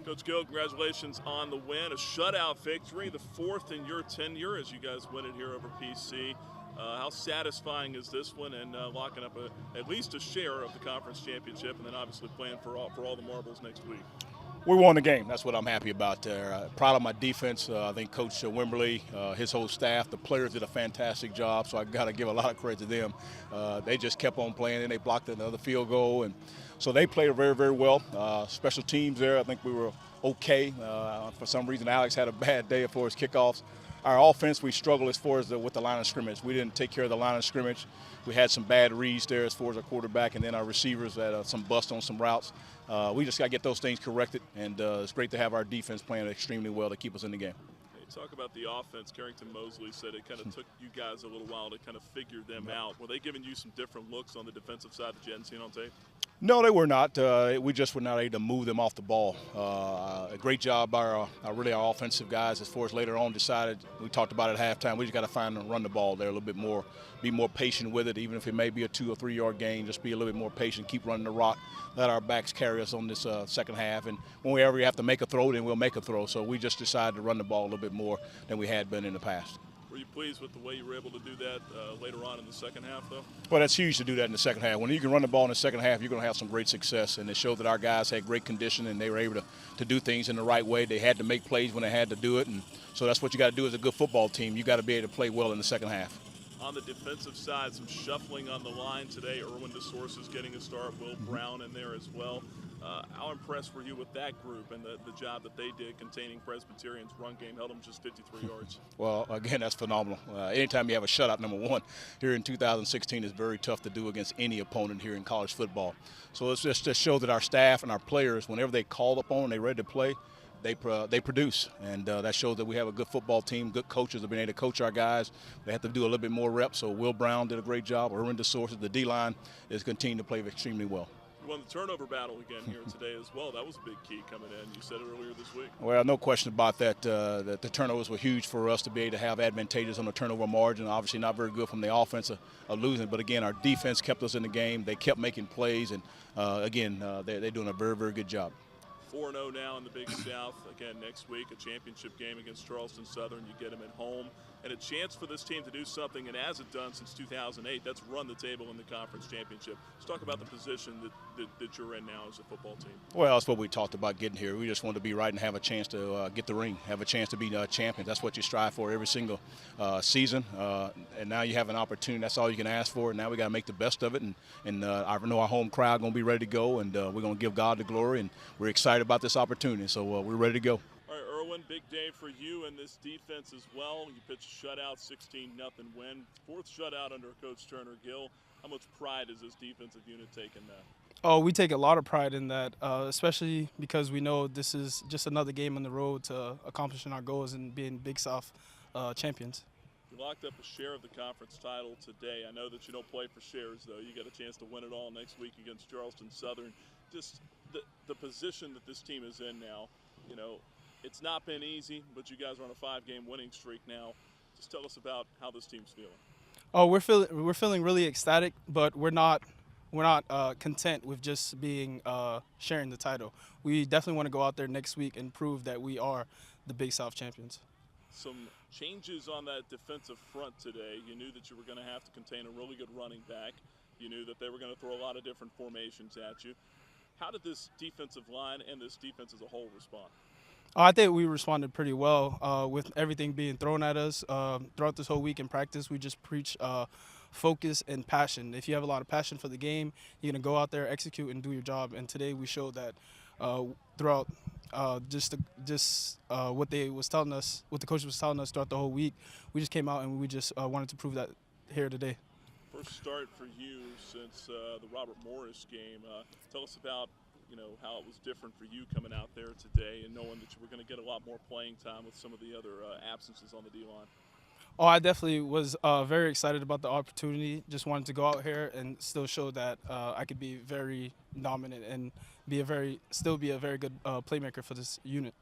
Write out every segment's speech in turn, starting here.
Coach Gill, congratulations on the win. A shutout victory, the fourth in your tenure as you guys win it here over PC. How satisfying is this one, and locking up at least a share of the conference championship, and then obviously playing for all the marbles next week? We won the game. That's what I'm happy about there. Proud of my defense. I think Coach Wimberly, his whole staff, the players did a fantastic job, so I got to give a lot of credit to them. They just kept on playing, and they blocked another field goal, and so they played very, very well. Special teams there, I think we were okay. For some reason, Alex had a bad day as far as kickoffs. Our offense, we struggled as far as with the line of scrimmage. We didn't take care of the line of scrimmage. We had some bad reads there as far as our quarterback, and then our receivers had some bust on some routes. We just got to get those things corrected, and it's great to have our defense playing extremely well to keep us in the game. Hey, talk about the offense. Carrington Mosley said it kind of took you guys a little while to kind of figure them out. Were they giving you some different looks on the defensive side that you hadn't seen on tape? No, they were not. We just were not able to move them off the ball. A great job by our offensive guys as far as later on decided, we talked about it at halftime, we just got to find and run the ball there a little bit more, be more patient with it, even if it may be a 2 or 3 yard gain, just be a little bit more patient, keep running the rock, let our backs carry us on this second half. And whenever we have to make a throw, then we'll make a throw. So we just decided to run the ball a little bit more than we had been in the past. Were you pleased with the way you were able to do that later on in the second half, though? Well, that's huge to do that in the second half. When you can run the ball in the second half, you're going to have some great success. And it showed that our guys had great condition and they were able to do things in the right way. They had to make plays when they had to do it. And so that's what you got to do as a good football team. You got to be able to play well in the second half. On the defensive side, some shuffling on the line today. Erwin DeSource is getting a start. Will Brown in there as well. How impressed were you with that group and the job that they did containing Presbyterian's run game? Held them just 53 yards. Well, again, that's phenomenal. Anytime you have a shutout, number one, here in 2016 is very tough to do against any opponent here in college football. So it's just to show that our staff and our players, whenever they called upon and they're ready to play, they produce, and that shows that we have a good football team, good coaches have been able to coach our guys. They have to do a little bit more reps, so Will Brown did a great job. Erwin DeSource, the D-line, is continuing to play extremely well. You won the turnover battle again here today as well. That was a big key coming in. You said it earlier this week. Well, no question about that. That the turnovers were huge for us to be able to have advantageous on the turnover margin. Obviously not very good from the offense of losing, but again, our defense kept us in the game. They kept making plays, and again, they're doing a very, very good job. 4-0 now in the Big South. Again, next week, a championship game against Charleston Southern. You get them at home. And a chance for this team to do something, and as it done since 2008, that's run the table in the conference championship. Let's talk about the position that you're in now as a football team. Well, that's what we talked about getting here. We just wanted to be right and have a chance to get the ring, have a chance to be champions. That's what you strive for every single season. And now you have an opportunity. That's all you can ask for. And now we got to make the best of it. And I know our home crowd going to be ready to go, and we're going to give God the glory. And we're excited about this opportunity. So we're ready to go. All right, Erwin, big day for you and this defense as well. You pitched a shutout, 16-0 win. Fourth shutout under Coach Turner Gill. How much pride is this defensive unit taking that? Oh, we take a lot of pride in that, especially because we know this is just another game on the road to accomplishing our goals and being Big South champions. You locked up a share of the conference title today. I know that you don't play for shares, though. You got a chance to win it all next week against Charleston Southern. Just the position that this team is in now, you know, it's not been easy, but you guys are on a 5-game winning streak now. Just tell us about how this team's feeling. Oh, we're feeling really ecstatic, but we're not content with just being sharing the title. We definitely want to go out there next week and prove that we are the Big South champions. Some changes on that defensive front today. You knew that you were going to have to contain a really good running back. You knew that they were going to throw a lot of different formations at you. How did this defensive line and this defense as a whole respond? I think we responded pretty well with everything being thrown at us. Throughout this whole week in practice, we just preach focus and passion. If you have a lot of passion for the game, you're going to go out there, execute, and do your job. And today we showed that throughout what they was telling us, what the coach was telling us throughout the whole week. We just came out and we just wanted to prove that here today. First start for you since the Robert Morris game. Tell us about how it was different for you coming out there today and knowing that you were going to get a lot more playing time with some of the other absences on the D-line. Oh, I definitely was very excited about the opportunity. Just wanted to go out here and still show that I could be very dominant and still be a very good playmaker for this unit.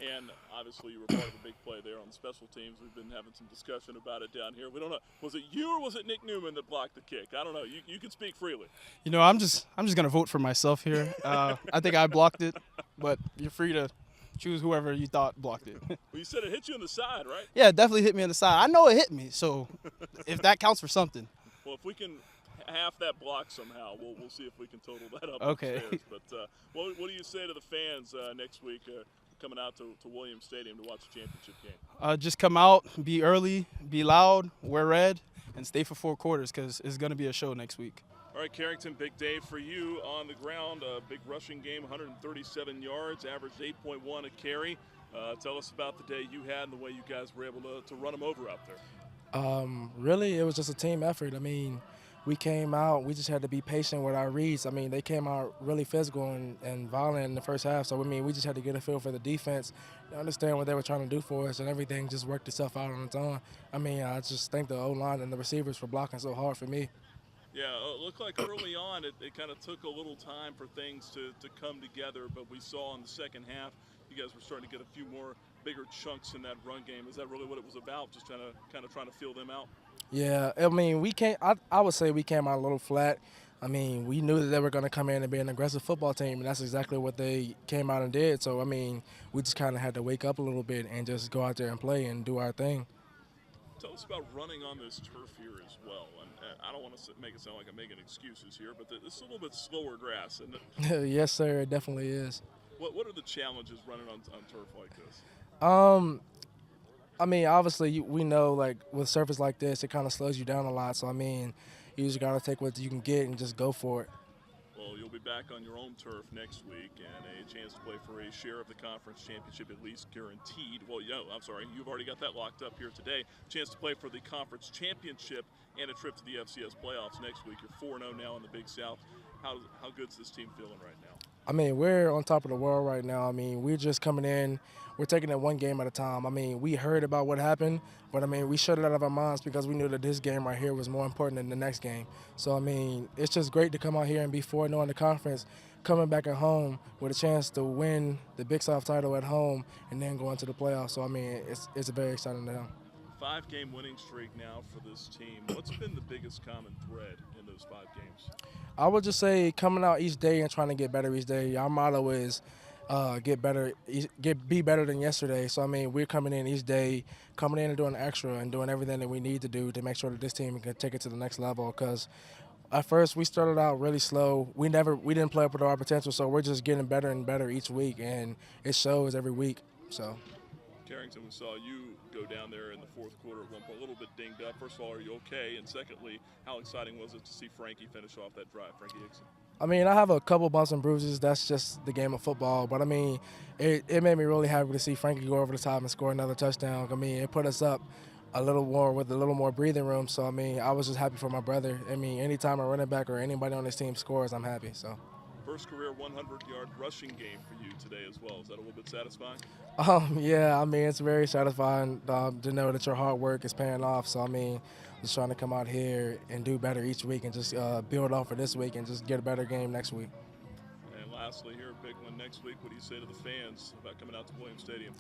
And obviously you were part of a big play there on the special teams. We've been having some discussion about it down here. We don't know, was it you or was it Nick Newman that blocked the kick? I don't know. You can speak freely. I'm just gonna vote for myself here. I think I blocked it, but you're free to choose whoever you thought blocked it. Well, you said it hit you in the side, right? Yeah, it definitely hit me on the side. I know it hit me, so if that counts for something. Well, if we can half that block somehow, we'll see if we can total that up. Okay. Upstairs. But what do you say to the fans next week coming out to Williams Stadium to watch the championship game? Just come out, be early, be loud, wear red, and stay for 4 quarters because it's going to be a show next week. All right, Carrington, big day for you on the ground. A big rushing game, 137 yards, averaged 8.1 a carry. Tell us about the day you had and the way you guys were able to run them over out there. Really, it was just a team effort. I mean, we came out, we just had to be patient with our reads. I mean, they came out really physical and violent in the first half. So, I mean, we just had to get a feel for the defense, understand what they were trying to do for us, and everything just worked itself out on its own. I mean, I just thank the O-line and the receivers for blocking so hard for me. Yeah, it looked like early on it kind of took a little time for things to come together, but we saw in the second half you guys were starting to get a few more bigger chunks in that run game. Is that really what it was about, just trying to feel them out? Yeah, I mean, I would say we came out a little flat. I mean, we knew that they were going to come in and be an aggressive football team, and that's exactly what they came out and did. So, I mean, we just kind of had to wake up a little bit and just go out there and play and do our thing. Tell us about running on this turf here as well. And I don't want to make it sound like I'm making excuses here, but this is a little bit slower grass, isn't it? Yes, sir, it definitely is. What are the challenges running on turf like this? I mean, obviously, we know, like, with surface like this, it kind of slows you down a lot. So, I mean, you just got to take what you can get and just go for it. Well, you'll be back on your own turf next week and a chance to play for a share of the conference championship, at least guaranteed. Well, I'm sorry, you've already got that locked up here today. Chance to play for the conference championship and a trip to the FCS playoffs next week. You're 4-0 now in the Big South. How good's this team feeling right now? I mean, we're on top of the world right now. I mean, we're just coming in. We're taking it one game at a time. I mean, we heard about what happened, but, I mean, we shut it out of our minds because we knew that this game right here was more important than the next game. So, I mean, it's just great to come out here and be 4-0 in the conference, coming back at home with a chance to win the Big South title at home and then go into the playoffs. So, I mean, it's very exciting to them. 5-game winning streak now for this team. What's been the biggest common thread in those 5 games? I would just say coming out each day and trying to get better each day. Our motto is be better than yesterday. So, I mean, we're coming in each day, coming in and doing extra and doing everything that we need to do to make sure that this team can take it to the next level. Because at first we started out really slow. We didn't play up to our potential, so we're just getting better and better each week, and it shows every week. So. Carrington, we saw you go down there in the fourth quarter at one point, a little bit dinged up. First of all, are you okay? And secondly, how exciting was it to see Frankie finish off that drive, Frankie Hickson? I mean, I have a couple bumps and bruises. That's just the game of football. But, I mean, it made me really happy to see Frankie go over the top and score another touchdown. I mean, it put us up a little more with a little more breathing room. So, I mean, I was just happy for my brother. I mean, anytime a running back or anybody on this team scores, I'm happy. So. First career 100-yard rushing game for you today as well. Is that a little bit satisfying? Yeah, I mean, it's very satisfying to know that your hard work is paying off. So, I mean, just trying to come out here and do better each week and just build off for this week and just get a better game next week. And lastly, here, a big one next week. What do you say to the fans about coming out to Williams Stadium?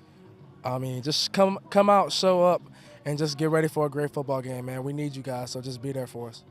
I mean, just come out, show up, and just get ready for a great football game, man. We need you guys, so just be there for us.